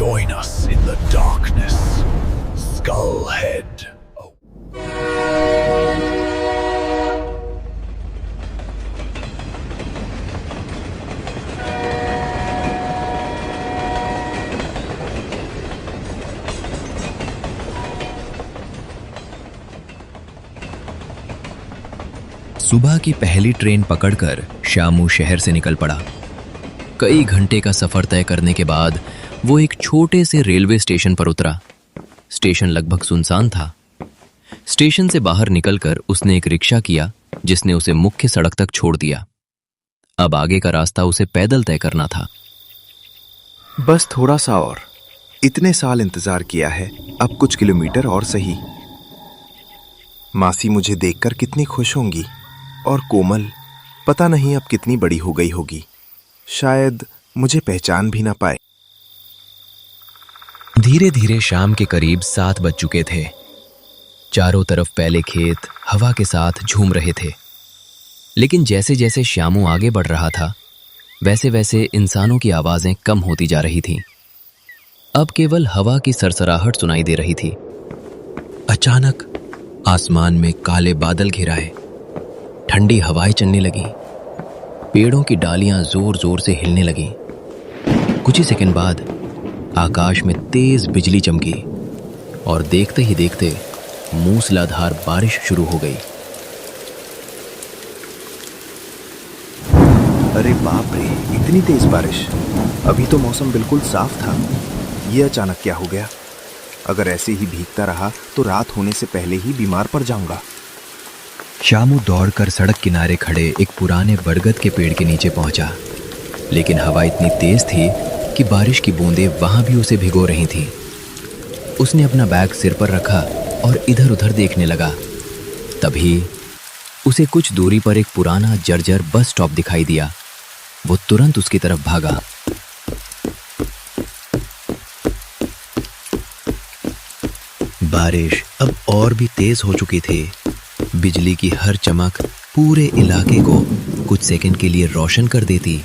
join us in the darkness, Skullhead. सुबह की पहली ट्रेन पकड़कर श्यामू शहर से निकल पड़ा। कई घंटे का सफर तय करने के बाद वो एक छोटे से रेलवे स्टेशन पर उतरा। स्टेशन लगभग सुनसान था। स्टेशन से बाहर निकलकर उसने एक रिक्शा किया जिसने उसे मुख्य सड़क तक छोड़ दिया। अब आगे का रास्ता उसे पैदल तय करना था। बस थोड़ा सा और, इतने साल इंतजार किया है, अब कुछ किलोमीटर और सही। मासी मुझे देखकर कितनी खुश होंगी, और कोमल पता नहीं अब कितनी बड़ी हो गई होगी, शायद मुझे पहचान भी ना पाए। धीरे धीरे शाम के करीब 7 बज चुके थे। चारों तरफ पहले खेत हवा के साथ झूम रहे थे, लेकिन जैसे जैसे श्यामू आगे बढ़ रहा था वैसे वैसे इंसानों की आवाजें कम होती जा रही थीं। अब केवल हवा की सरसराहट सुनाई दे रही थी। अचानक आसमान में काले बादल घिराए, ठंडी हवाएं चलने लगी, पेड़ों की डालियां जोर जोर से हिलने लगी। कुछ ही सेकंड बाद आकाश में तेज बिजली चमकी और देखते ही देखते मूसलाधार बारिश शुरू हो गई। अरे बाप रे, इतनी तेज बारिश! अभी तो मौसम बिल्कुल साफ था, ये अचानक क्या हो गया? अगर ऐसे ही भीगता रहा तो रात होने से पहले ही बीमार पड़ जाऊंगा। श्यामू दौड़कर सड़क किनारे खड़े एक पुराने बरगद के पेड़ के नीचे पहुंचा, लेकिन हवा इतनी तेज थी कि बारिश की बूंदें वहां भी उसे भिगो रही थीं। उसने अपना बैग सिर पर रखा और इधर उधर देखने लगा। तभी उसे कुछ दूरी पर एक पुराना जर्जर बस स्टॉप दिखाई दिया। वो तुरंत उसकी तरफ भागा। बारिश अब और भी तेज हो चुकी थी। बिजली की हर चमक पूरे इलाके को कुछ सेकंड के लिए रोशन कर देती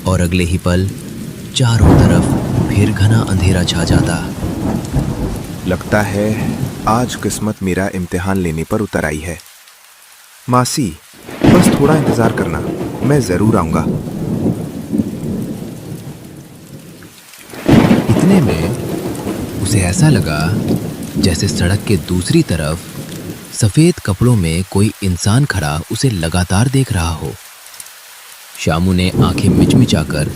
और अगले ही पल चारों तरफ फिर घना अंधेरा छा जाता। लगता है आज किस्मत मेरा इम्तिहान लेने पर उतर आई है। मासी, बस थोड़ा इंतजार करना, मैं जरूर आऊंगा। इतने में उसे ऐसा लगा जैसे सड़क के दूसरी तरफ सफेद कपड़ों में कोई इंसान खड़ा उसे लगातार देख रहा हो। श्यामू ने आंखें मिचमिचाकर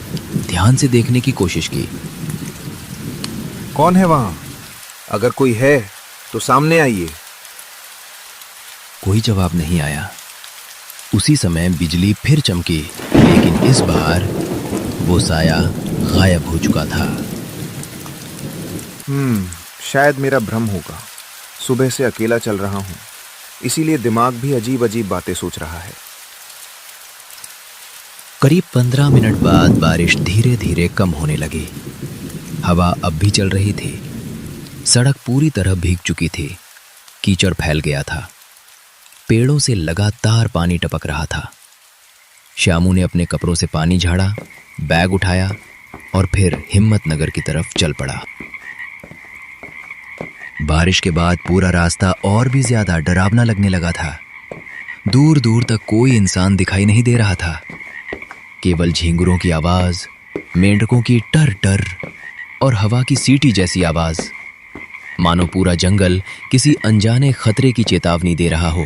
ध्यान से देखने की कोशिश की। कौन है वहां? अगर कोई है तो सामने आइए। कोई जवाब नहीं आया। उसी समय बिजली फिर चमकी, लेकिन इस बार वो साया गायब हो चुका था। शायद मेरा भ्रम होगा। सुबह से अकेला चल रहा हूं, इसीलिए दिमाग भी अजीब अजीब बातें सोच रहा है। करीब 15 मिनट बाद बारिश धीरे धीरे कम होने लगी। हवा अब भी चल रही थी। सड़क पूरी तरह भीग चुकी थी। कीचड़ फैल गया था। पेड़ों से लगातार पानी टपक रहा था। श्यामू ने अपने कपड़ों से पानी झाड़ा, बैग उठाया और फिर हिम्मतनगर की तरफ चल पड़ा। बारिश के बाद पूरा रास्ता और भी ज्यादा डरावना लगने लगा था। दूर दूर तक कोई इंसान दिखाई नहीं दे रहा था। केवल झींगुरों की आवाज, मेंढकों की टर टर और हवा की सीटी जैसी आवाज, मानो पूरा जंगल किसी अनजाने खतरे की चेतावनी दे रहा हो।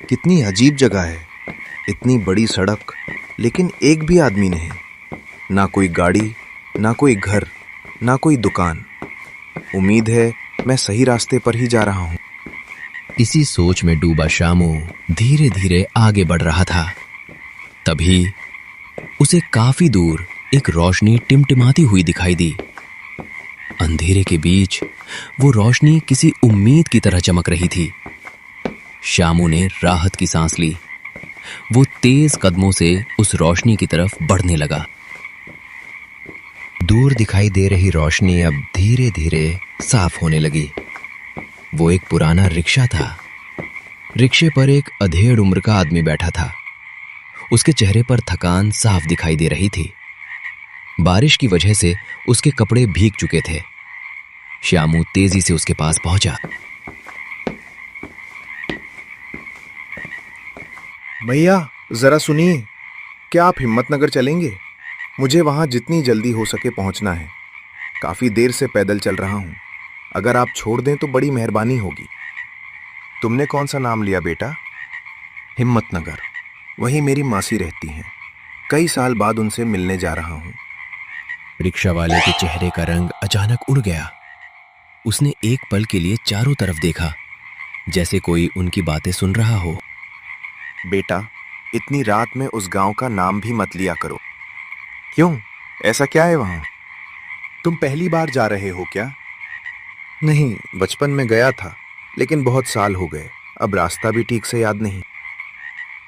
कितनी अजीब जगह है, इतनी बड़ी सड़क, लेकिन एक भी आदमी नहीं। ना कोई गाड़ी, ना कोई घर, ना कोई दुकान। उम्मीद है मैं सही रास्ते पर ही जा रहा हूं। इसी सोच में डूबा श्यामू धीरे धीरे आगे बढ़ रहा था। तभी उसे काफी दूर एक रोशनी टिमटिमाती हुई दिखाई दी। अंधेरे के बीच वो रोशनी किसी उम्मीद की तरह चमक रही थी। श्यामू ने राहत की सांस ली। वो तेज कदमों से उस रोशनी की तरफ बढ़ने लगा। दूर दिखाई दे रही रोशनी अब धीरे धीरे साफ होने लगी। वो एक पुराना रिक्शा था। रिक्शे पर एक अधेड़ उम्र का आदमी बैठा था। उसके चेहरे पर थकान साफ दिखाई दे रही थी। बारिश की वजह से उसके कपड़े भीग चुके थे। श्यामू तेजी से उसके पास पहुंचा। भैया जरा सुनिए, क्या आप हिम्मतनगर चलेंगे? मुझे वहां जितनी जल्दी हो सके पहुंचना है। काफी देर से पैदल चल रहा हूं। अगर आप छोड़ दें तो बड़ी मेहरबानी होगी। तुमने कौन सा नाम लिया बेटा? हिम्मतनगर। वहीं मेरी मासी रहती हैं। कई साल बाद उनसे मिलने जा रहा हूं। रिक्शा वाले के चेहरे का रंग अचानक उड़ गया। उसने एक पल के लिए चारों तरफ देखा, जैसे कोई उनकी बातें सुन रहा हो। बेटा, इतनी रात में उस गांव का नाम भी मत लिया करो। क्यों, ऐसा क्या है वहां? तुम पहली बार जा रहे हो क्या? नहीं, बचपन में गया था, लेकिन बहुत साल हो गए। अब रास्ता भी ठीक से याद नहीं।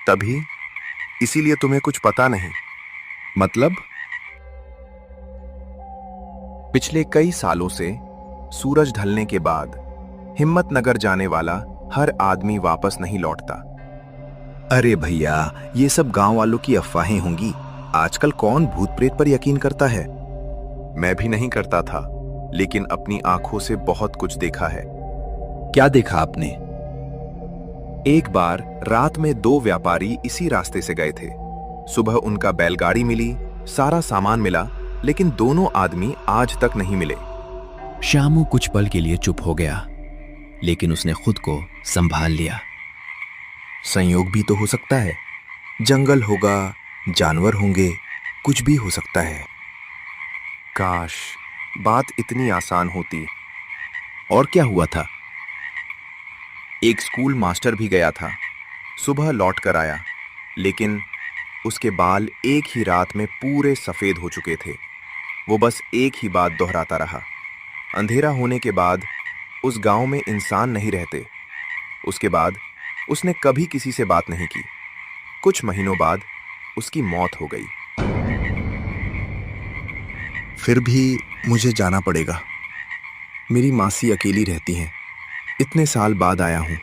तभी इसीलिए तुम्हें कुछ पता नहीं? मतलब? पिछले कई सालों से सूरज ढलने के बाद हिम्मतनगर जाने वाला हर आदमी वापस नहीं लौटता। अरे भैया, ये सब गांव वालों की अफवाहें होंगी। आजकल कौन भूत प्रेत पर यकीन करता है? मैं भी नहीं करता था, लेकिन अपनी आंखों से बहुत कुछ देखा है। क्या देखा आपने? एक बार रात में दो व्यापारी इसी रास्ते से गए थे। सुबह उनका बैलगाड़ी मिली, सारा सामान मिला, लेकिन दोनों आदमी आज तक नहीं मिले। श्यामू कुछ पल के लिए चुप हो गया, लेकिन उसने खुद को संभाल लिया। संयोग भी तो हो सकता है। जंगल होगा, जानवर होंगे, कुछ भी हो सकता है। काश बात इतनी आसान होती। और क्या हुआ था? एक स्कूल मास्टर भी गया था। सुबह लौट कर आया, लेकिन उसके बाल एक ही रात में पूरे सफेद हो चुके थे। वो बस एक ही बात दोहराता रहा। अंधेरा होने के बाद उस गांव में इंसान नहीं रहते। उसके बाद उसने कभी किसी से बात नहीं की। कुछ महीनों बाद उसकी मौत हो गई। फिर भी मुझे जाना पड़ेगा। मेरी मासी अकेली रहती हैं। इतने साल बाद आया हूं,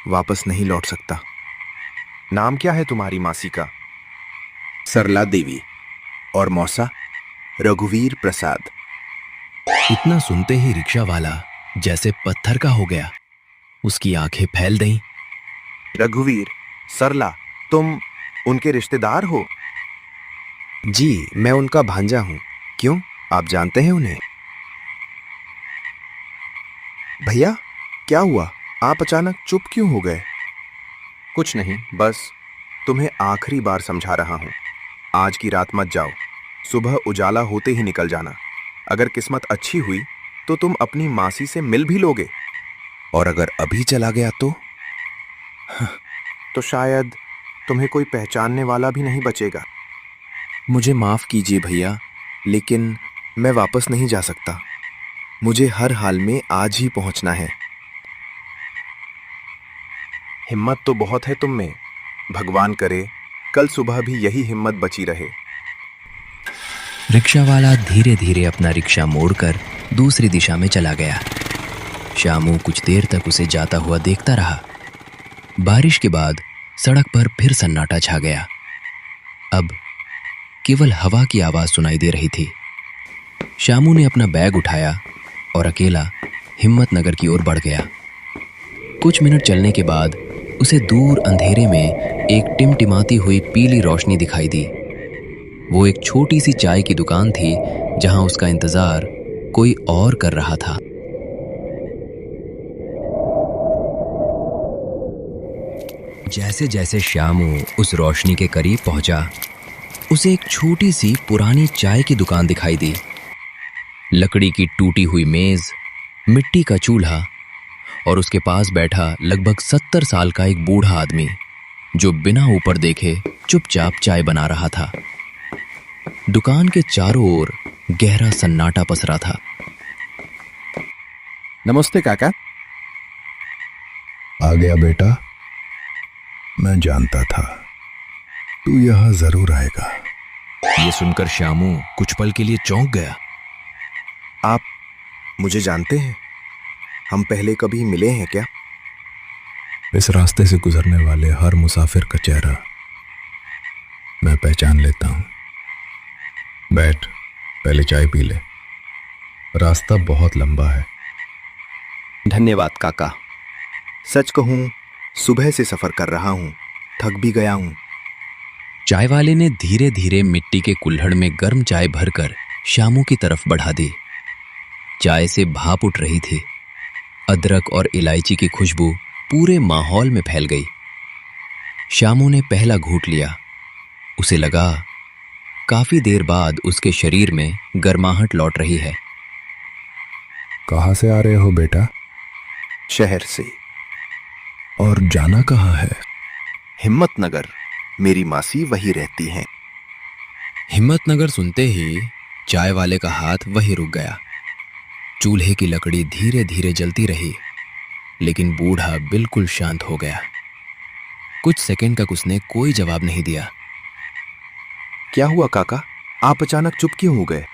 वापस नहीं लौट सकता। नाम क्या है तुम्हारी मासी का? सरला देवी। और मौसा? रघुवीर प्रसाद। इतना सुनते ही रिक्शा वाला जैसे पत्थर का हो गया। उसकी आंखें फैल गईं। रघुवीर, सरला, तुम उनके रिश्तेदार हो? जी, मैं उनका भांजा हूं। क्यों, आप जानते हैं उन्हें? भैया, क्या हुआ? आप अचानक चुप क्यों हो गए? कुछ नहीं, बस तुम्हें आखिरी बार समझा रहा हूं। आज की रात मत जाओ। सुबह उजाला होते ही निकल जाना। अगर किस्मत अच्छी हुई तो तुम अपनी मासी से मिल भी लोगे। और अगर अभी चला गया तो शायद तुम्हें कोई पहचानने वाला भी नहीं बचेगा। मुझे माफ कीजिए भैया, लेकिन मैं वापस नहीं जा सकता। मुझे हर हाल में आज ही पहुंचना है। हिम्मत तो बहुत है तुम में। भगवान करे कल सुबह भी यही हिम्मत बची रहे। रिक्शा वाला धीरे धीरे अपना रिक्शा मोड़कर दूसरी दिशा में चला गया। श्यामू कुछ देर तक उसे जाता हुआ देखता रहा। बारिश के बाद सड़क पर फिर सन्नाटा छा गया। अब केवल हवा की आवाज सुनाई दे रही थी। श्यामू ने अपना बैग उठाया और अकेला हिम्मतनगर की ओर बढ़ गया। कुछ मिनट चलने के बाद उसे दूर अंधेरे में एक टिमटिमाती हुई पीली रोशनी दिखाई दी। वो एक छोटी सी चाय की दुकान थी, जहां उसका इंतजार कोई और कर रहा था। जैसे जैसे श्यामू उस रोशनी के करीब पहुंचा, उसे एक छोटी सी पुरानी चाय की दुकान दिखाई दी। लकड़ी की टूटी हुई मेज, मिट्टी का चूल्हा और उसके पास बैठा लगभग 70 साल का एक बूढ़ा आदमी, जो बिना ऊपर देखे चुपचाप चाय बना रहा था। दुकान के चारों ओर गहरा सन्नाटा पसरा था। नमस्ते काका। आ गया बेटा। मैं जानता था तू यहां जरूर आएगा। ये सुनकर श्यामू कुछ पल के लिए चौंक गया। आप मुझे जानते हैं? हम पहले कभी मिले हैं क्या? इस रास्ते से गुजरने वाले हर मुसाफिर का चेहरा मैं पहचान लेता हूं। बैठ, पहले चाय पी ले, रास्ता बहुत लंबा है। धन्यवाद काका। सच कहूं, सुबह से सफर कर रहा हूं, थक भी गया हूं। चाय वाले ने धीरे धीरे मिट्टी के कुल्हड़ में गर्म चाय भरकर श्यामू की तरफ बढ़ा दी। चाय से भाप उठ रही थी। अदरक और इलायची की खुशबू पूरे माहौल में फैल गई। श्यामू ने पहला घूंट लिया। उसे लगा काफी देर बाद उसके शरीर में गर्माहट लौट रही है। कहाँ से आ रहे हो बेटा? शहर से। और जाना कहाँ है? हिम्मतनगर। मेरी मासी वही रहती हैं। हिम्मतनगर सुनते ही चाय वाले का हाथ वहीं रुक गया। चूल्हे की लकड़ी धीरे धीरे जलती रही, लेकिन बूढ़ा बिल्कुल शांत हो गया। कुछ सेकंड तक उसने कोई जवाब नहीं दिया। क्या हुआ काका? आप अचानक चुप क्यों हो गए?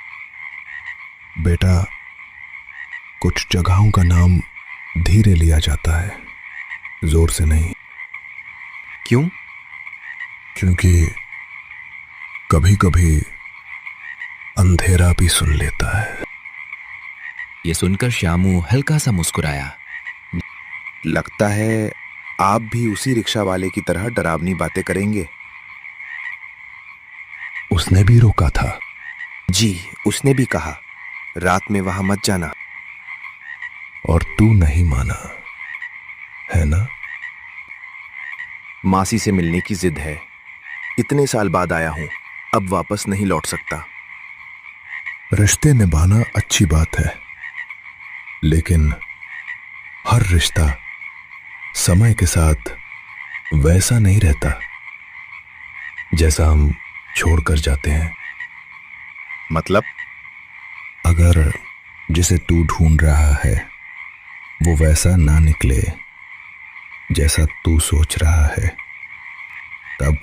बेटा, कुछ जगहों का नाम धीरे लिया जाता है, जोर से नहीं। क्यों? क्योंकि कभी कभी अंधेरा भी सुन लेता है। ये सुनकर श्यामू हल्का सा मुस्कुराया। लगता है आप भी उसी रिक्शा वाले की तरह डरावनी बातें करेंगे। उसने भी रोका था। जी, उसने भी कहा रात में वहां मत जाना। और तू नहीं माना, है ना? मासी से मिलने की जिद है। इतने साल बाद आया हूं, अब वापस नहीं लौट सकता। रिश्ते निभाना अच्छी बात है, लेकिन हर रिश्ता समय के साथ वैसा नहीं रहता जैसा हम छोड़कर जाते हैं। मतलब? अगर जिसे तू ढूंढ रहा है वो वैसा ना निकले जैसा तू सोच रहा है, तब?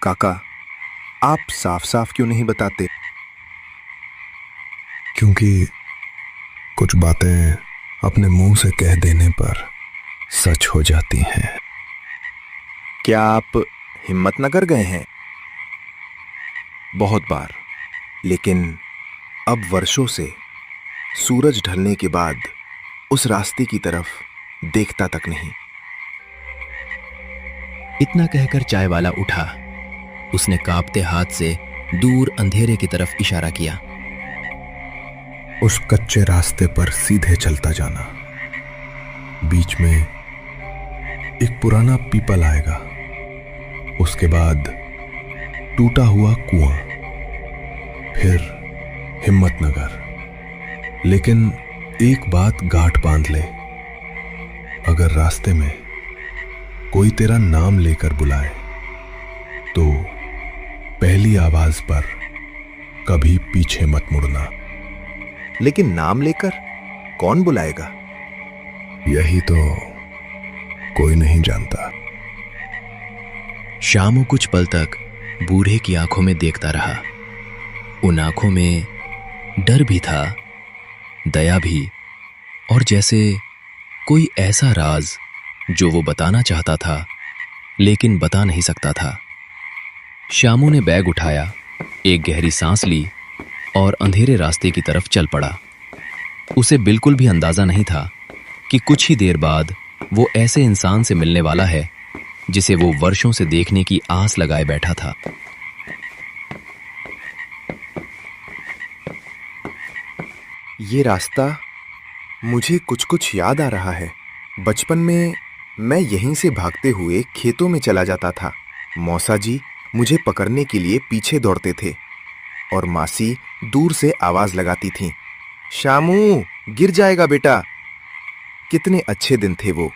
काका, आप साफ साफ क्यों नहीं बताते? क्योंकि कुछ बातें अपने मुंह से कह देने पर सच हो जाती हैं। क्या आप हिम्मतनगर गए हैं? बहुत बार, लेकिन अब वर्षों से सूरज ढलने के बाद उस रास्ते की तरफ देखता तक नहीं। इतना कहकर चाय वाला उठा। उसने कांपते हाथ से दूर अंधेरे की तरफ इशारा किया। उस कच्चे रास्ते पर सीधे चलता जाना। बीच में एक पुराना पीपल आएगा, उसके बाद टूटा हुआ कुआं, फिर हिम्मतनगर। लेकिन एक बात गांठ बांध ले, अगर रास्ते में कोई तेरा नाम लेकर बुलाए तो पहली आवाज पर कभी पीछे मत मुड़ना। लेकिन नाम लेकर कौन बुलाएगा? यही तो कोई नहीं जानता। श्यामू कुछ पल तक बूढ़े की आंखों में देखता रहा। उन आंखों में डर भी था, दया भी, और जैसे कोई ऐसा राज जो वो बताना चाहता था लेकिन बता नहीं सकता था। श्यामू ने बैग उठाया, एक गहरी सांस ली और अंधेरे रास्ते की तरफ चल पड़ा। उसे बिल्कुल भी अंदाजा नहीं था कि कुछ ही देर बाद वो ऐसे इंसान से मिलने वाला है जिसे वो वर्षों से देखने की आस लगाए बैठा था। ये रास्ता मुझे कुछ कुछ याद आ रहा है। बचपन में मैं यहीं से भागते हुए खेतों में चला जाता था। मौसा जी मुझे पकड़ने के लिए पीछे दौड़ते थे और मासी दूर से आवाज लगाती थी, शामू गिर जाएगा बेटा। कितने अच्छे दिन थे वो।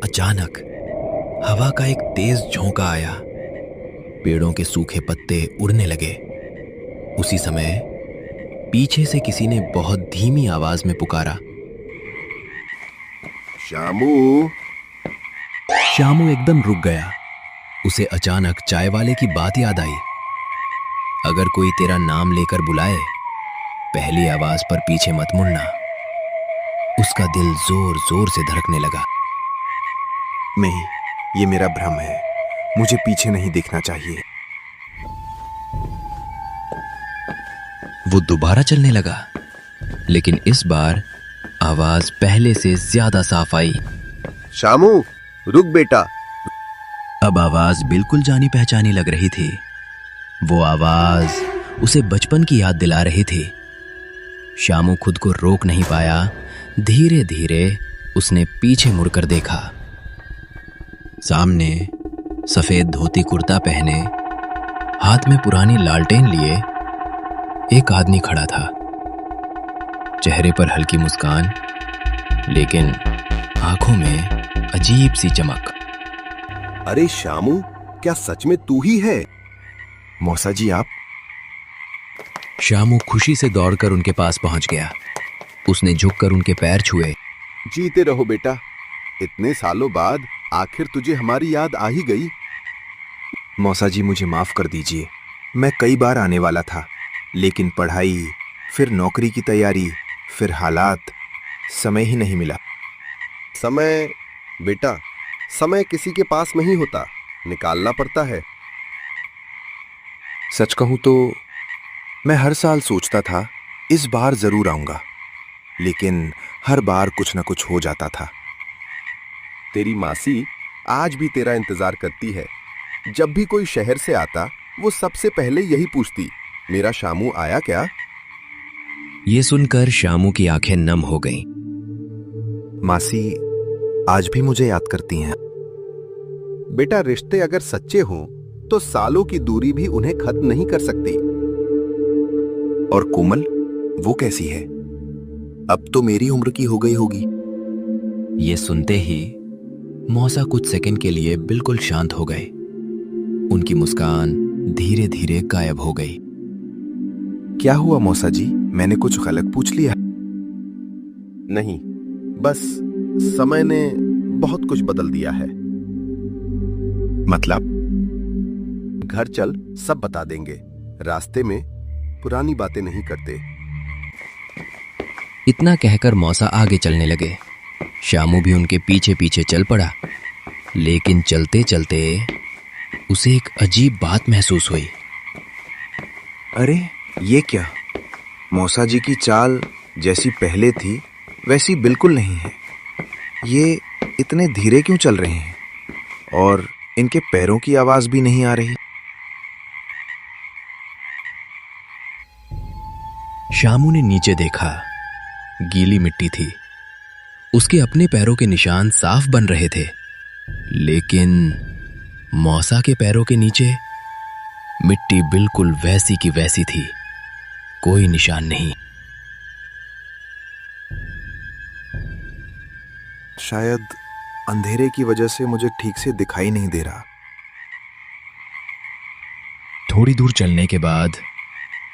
अचानक हवा का एक तेज झोंका आया। पेड़ों के सूखे पत्ते उड़ने लगे। उसी समय पीछे से किसी ने बहुत धीमी आवाज में पुकारा, शामू। श्यामू एकदम रुक गया। उसे अचानक चाय वाले की बात याद आई। अगर कोई तेरा नाम लेकर बुलाए, पहली आवाज पर पीछे मत मुड़ना। उसका दिल जोर जोर से धड़कने लगा। नहीं, ये मेरा भ्रम है। मुझे पीछे नहीं देखना चाहिए। वो दोबारा चलने लगा, लेकिन इस बार आवाज पहले से ज्यादा साफ आई। शामू, रुक बेटा। अब आवाज बिल्कुल जानी पहचानी लग रही थी। वो आवाज उसे बचपन की याद दिला रही थी। शामू खुद को रोक नहीं पाया। धीरे धीरे उसने पीछे मुड़कर देखा। सामने सफेद धोती कुर्ता पहने, हाथ में पुरानी लालटेन लिए एक आदमी खड़ा था। चेहरे पर हल्की मुस्कान, लेकिन आंखों में अजीब सी चमक। अरे शामू, क्या सच में तू ही है? मौसा जी आप? शामू खुशी से दौड़कर उनके पास पहुंच गया। उसने झुककर उनके पैर छुए। जीते रहो बेटा, इतने सालों बाद आखिर तुझे हमारी याद आ ही गई। मौसा जी मुझे माफ कर दीजिए। मैं कई बार आने वाला था, लेकिन पढ़ाई, फिर नौकरी की तैयारी, फिर हालात, समय ही नहीं मिला। समय बेटा, समय किसी के पास नहीं होता, निकालना पड़ता है। सच कहूं तो मैं हर साल सोचता था इस बार जरूर आऊंगा, लेकिन हर बार कुछ ना कुछ हो जाता था। तेरी मासी आज भी तेरा इंतजार करती है। जब भी कोई शहर से आता, वो सबसे पहले यही पूछती, मेरा शामू आया क्या? ये सुनकर शामू की आंखें नम हो गईं। मासी आज भी मुझे याद करती हैं। बेटा, रिश्ते अगर सच्चे हों तो सालों की दूरी भी उन्हें खत्म नहीं कर सकती। और कोमल, वो कैसी है? अब तो मेरी उम्र की हो गई होगी। ये सुनते ही मौसा कुछ सेकंड के लिए बिल्कुल शांत हो गए। उनकी मुस्कान धीरे धीरे गायब हो गई। क्या हुआ मौसा जी? मैंने कुछ गलत पूछ लिया? नहीं, बस समय ने बहुत कुछ बदल दिया है। मतलब? घर चल, सब बता देंगे। रास्ते में पुरानी बातें नहीं करते। इतना कहकर मौसा आगे चलने लगे। शामू भी उनके पीछे पीछे चल पड़ा, लेकिन चलते चलते उसे एक अजीब बात महसूस हुई। अरे ये क्या? मौसा जी की चाल जैसी पहले थी वैसी बिल्कुल नहीं है। ये इतने धीरे क्यों चल रहे हैं? और इनके पैरों की आवाज भी नहीं आ रही। शामू ने नीचे देखा। गीली मिट्टी थी। उसके अपने पैरों के निशान साफ बन रहे थे, लेकिन मौसा के पैरों के नीचे मिट्टी बिल्कुल वैसी की वैसी थी। कोई निशान नहीं। शायद अंधेरे की वजह से मुझे ठीक से दिखाई नहीं दे रहा। थोड़ी दूर चलने के बाद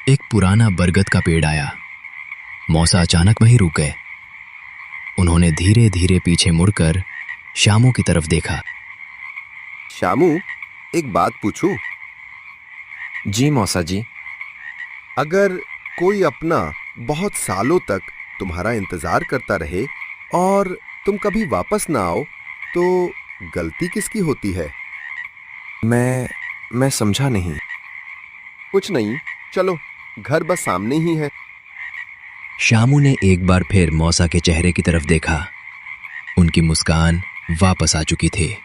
एक पुराना बरगद का पेड़ आया। मौसा अचानक वहीं रुक गए। उन्होंने धीरे धीरे पीछे मुड़कर शामू की तरफ देखा। शामू, एक बात पूछूं? जी मौसा जी। अगर कोई अपना बहुत सालों तक तुम्हारा इंतजार करता रहे और तुम कभी वापस ना आओ, तो गलती किसकी होती है? मैं समझा नहीं। कुछ नहीं, चलो, घर बस सामने ही है। शामू ने एक बार फिर मौसा के चेहरे की तरफ देखा। उनकी मुस्कान वापस आ चुकी थी,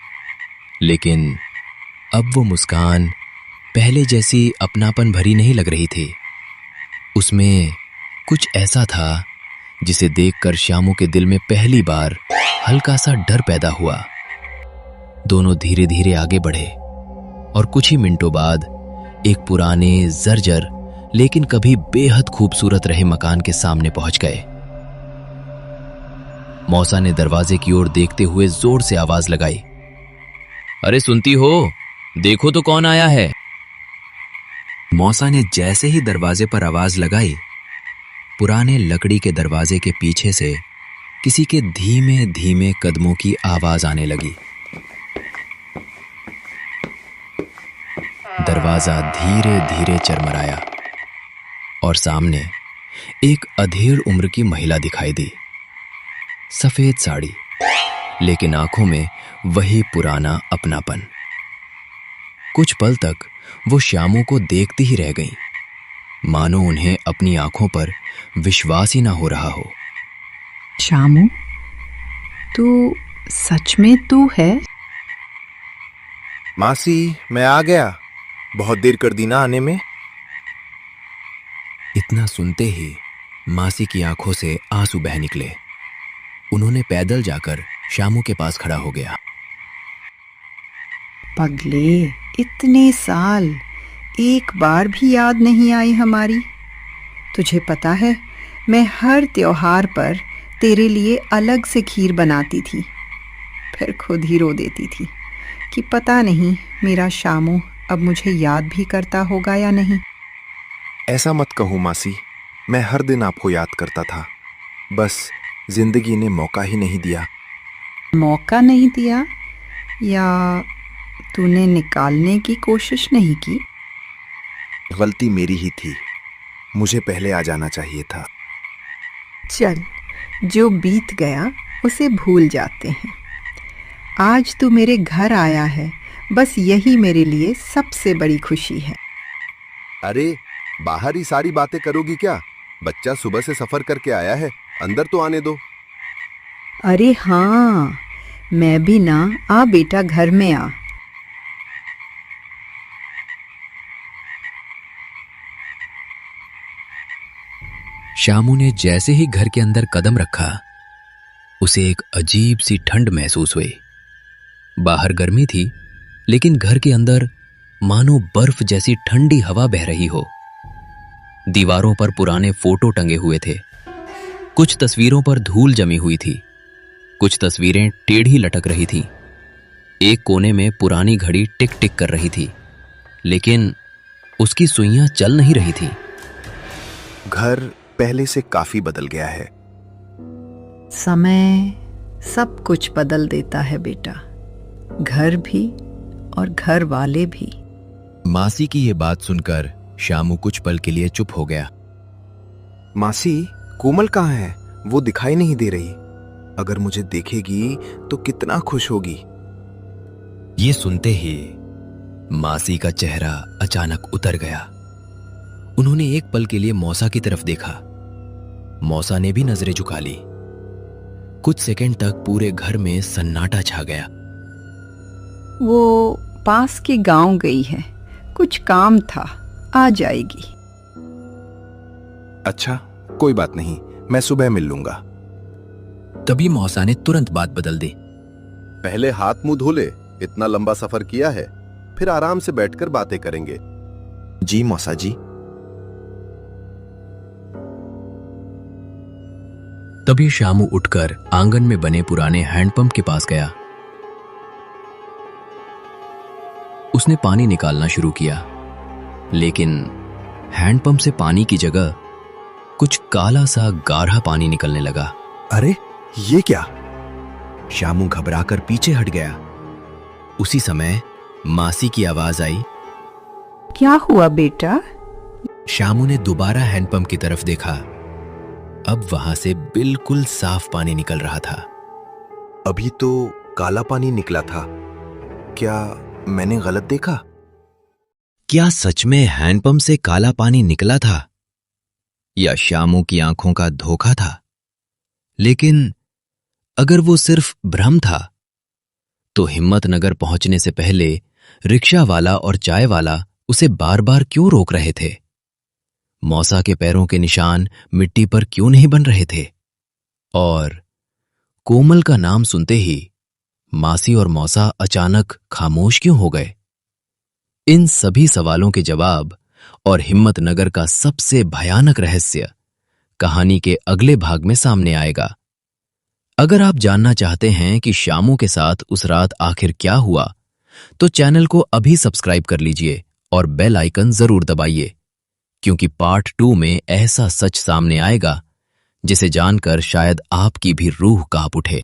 लेकिन अब वो मुस्कान पहले जैसी अपनापन भरी नहीं लग रही थी। उसमें कुछ ऐसा था जिसे देखकर शामू के दिल में पहली बार हल्का सा डर पैदा हुआ। दोनों धीरे धीरे आगे बढ़े और कुछ ही मिनटों बाद एक पुराने जर्जर लेकिन कभी बेहद खूबसूरत रहे मकान के सामने पहुंच गए। मौसा ने दरवाजे की ओर देखते हुए जोर से आवाज लगाई, अरे सुनती हो? देखो तो कौन आया है। मौसा ने जैसे ही दरवाजे पर आवाज लगाई, पुराने लकड़ी के दरवाजे के पीछे से किसी के धीमे धीमे कदमों की आवाज आने लगी। दरवाजा धीरे धीरे चरमराया और सामने एक अधेड़ उम्र की महिला दिखाई दी। सफेद साड़ी, लेकिन आंखों में वही पुराना अपनापन। कुछ पल तक वो शामू को देखती ही रह गईं। मानो उन्हें अपनी आंखों पर विश्वास ही ना हो रहा हो। शामू, तू सच में तू है? मासी, मैं आ गया। बहुत देर कर दी ना आने में। इतना सुनते ही मासी की आंखों से आंसू बह निकले। उन्होंने पैदल जाकर शामू के पास खड़ा हो गया। पगले, इतने साल एक बार भी याद नहीं आई हमारी। तुझे पता है, मैं हर त्योहार पर तेरे लिए अलग से खीर बनाती थी, फिर खुद ही रो देती थी कि पता नहीं मेरा शामू अब मुझे याद भी करता होगा या नहीं। ऐसा मत कहो मासी, मैं हर दिन आपको याद करता था, बस जिंदगी ने मौका ही नहीं दिया। मौका नहीं दिया या तूने निकालने की कोशिश नहीं की? गलती मेरी ही थी, मुझे पहले आ जाना चाहिए था। चल, जो बीत गया उसे भूल जाते हैं। आज तू मेरे घर आया है, बस यही मेरे लिए सबसे बड़ी खुशी है। अरे, बाहर ही सारी बातें करोगी क्या? बच्चा सुबह से सफर करके आया है, अंदर तो आने दो। अरे हाँ, मैं भी ना। आ बेटा, घर में आ। शामू ने जैसे ही घर के अंदर कदम रखा, उसे एक अजीब सी ठंड महसूस हुई। बाहर गर्मी थी, लेकिन घर के अंदर मानो बर्फ जैसी ठंडी हवा बह रही हो। दीवारों पर पुराने फोटो टंगे हुए थे। कुछ तस्वीरों पर धूल जमी हुई थी, कुछ तस्वीरें टेढ़ी लटक रही थीं। एक कोने में पुरानी घड़ी टिक टिक कर रही थी, लेकिन उसकी सुइयां चल नहीं रही थी। घर पहले से काफी बदल गया है। समय सब कुछ बदल देता है बेटा, घर भी और घर वाले भी। मासी की ये बात सुनकर शामू कुछ पल के लिए चुप हो गया। मासी, कोमल कहाँ है? वो दिखाई नहीं दे रही। अगर मुझे देखेगी तो कितना खुश होगी। ये सुनते ही मासी का चेहरा अचानक उतर गया। उन्होंने एक पल के लिए मौसा की तरफ देखा। मौसा ने भी नजरें झुका ली। कुछ सेकंड तक पूरे घर में सन्नाटा छा गया। वो पास के गांव गई है, कुछ काम था, आ जाएगी। अच्छा, कोई बात नहीं, मैं सुबह मिल लूंगा। तभी मौसा ने तुरंत बात बदल दी। पहले हाथ मुंह धो ले, इतना लंबा सफर किया है, फिर आराम से बैठकर बातें करेंगे। जी मौसा जी। तभी शामू उठकर आंगन में बने पुराने हैंडपंप के पास गया। उसने पानी निकालना शुरू किया, लेकिन हैंडपंप से पानी की जगह कुछ काला सा गाढ़ा पानी निकलने लगा। अरे, ये क्या? शामू घबराकर पीछे हट गया। उसी समय मासी की आवाज आई। क्या हुआ बेटा? शामू ने दोबारा हैंडपंप की तरफ देखा। अब वहां से बिल्कुल साफ पानी निकल रहा था। अभी तो काला पानी निकला था। क्या मैंने गलत देखा? क्या सच में हैंडपंप से काला पानी निकला था, या शामू की आंखों का धोखा था? लेकिन अगर वो सिर्फ भ्रम था, तो हिम्मतनगर पहुंचने से पहले रिक्शा वाला और चाय वाला उसे बार बार क्यों रोक रहे थे? मौसा के पैरों के निशान मिट्टी पर क्यों नहीं बन रहे थे? और कोमल का नाम सुनते ही मासी और मौसा अचानक खामोश क्यों हो गए? इन सभी सवालों के जवाब और हिम्मतनगर का सबसे भयानक रहस्य कहानी के अगले भाग में सामने आएगा। अगर आप जानना चाहते हैं कि शामू के साथ उस रात आखिर क्या हुआ, तो चैनल को अभी सब्सक्राइब कर लीजिए और बेल आइकन जरूर दबाइए, क्योंकि पार्ट 2 में ऐसा सच सामने आएगा जिसे जानकर शायद आपकी भी रूह कांप उठे।